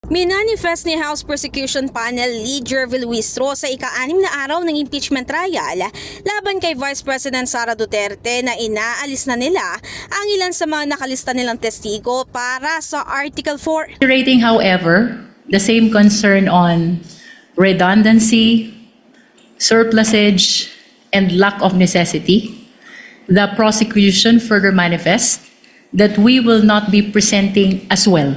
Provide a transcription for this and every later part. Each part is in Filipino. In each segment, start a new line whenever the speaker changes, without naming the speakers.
Minanifest ni House Prosecution Panel Lead Jervil Luistro sa ika-6 na araw ng impeachment trial laban kay Vice President Sara Duterte na inaalis na nila ang ilan sa mga nakalista nilang testigo para sa Article 4.
Reiterating, however, the same concern on redundancy, surplusage, and lack of necessity, the prosecution further manifests that we will not be presenting as well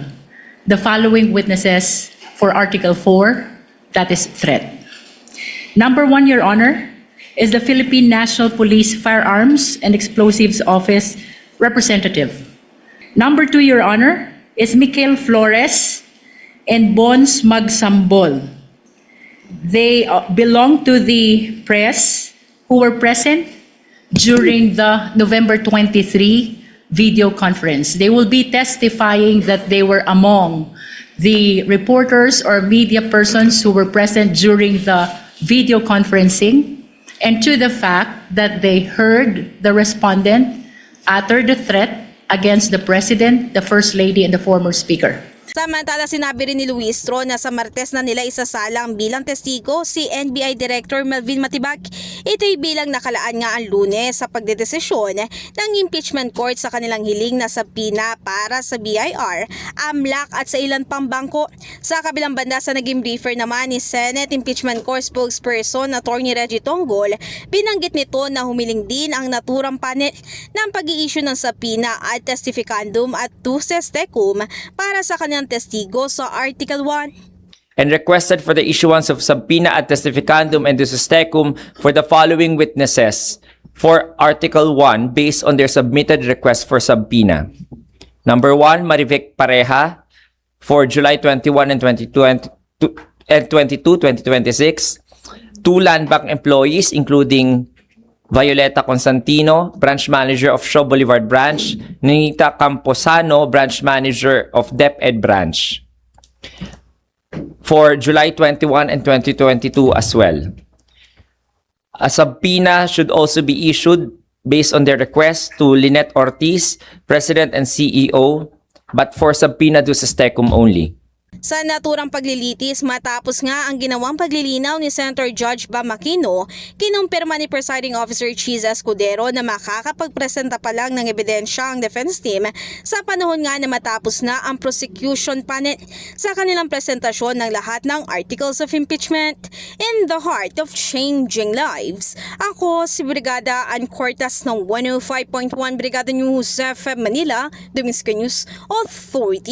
the following witnesses for Article 4, that is threat. Number 1, Your Honor, is the Philippine National Police Firearms and Explosives Office representative. Number 2, Your Honor, is Michael Flores and Bons Magsambol. They belong to the press who were present during the November 23 video conference. They will be testifying that they were among the reporters or media persons who were present during the video conferencing, and to the fact that they heard the respondent utter the threat against the President, the First Lady, and the former Speaker.
Samantala, sinabi rin ni Luistro na sa Martes na nila isasalang bilang testigo si NBI Director Melvin Matibag. Ito'y bilang nakalaan nga ang Lunes sa pagdedesisyon ng impeachment court sa kanilang hiling na sabina para sa BIR, AMLAC at sa ilan pang bangko. Sa kabilang banda, sa naging briefer naman ni Senate Impeachment Court spokesperson Attorney Reggie Tonggol, binanggit nito na humiling din ang naturang panel ng pag-i-issue ng sabina at testificandum at duces tecum para sa kanilang testigo sa Article 1.
And requested for the issuance of subpoena ad testificandum and duces tecum for the following witnesses for Article 1 based on their submitted request for subpoena. Number 1, Marivic Pareja for July 21 and 22, 2026. 2 land bank employees including Violeta Constantino, Branch Manager of Shaw Boulevard Branch, Nita Camposano, Branch Manager of DepEd Branch, for July 21 and 2022 as well. A subpoena should also be issued based on their request to Lynette Ortiz, President and CEO, but for subpoena duces tecum only.
Sa naturang paglilitis, matapos nga ang ginawang paglilinaw ni Senator Judge Bam Aquino, kinumpirma ni Presiding Officer Cheese Escudero na makakapagpresenta pa lang ng ebidensya ang defense team sa panahon nga na matapos na ang prosecution panel sa kanilang presentasyon ng lahat ng articles of impeachment. In the heart of changing lives, ako si Brigada Ann Cortas ng 105.1 Brigada News FM Manila, Domingo News Authority.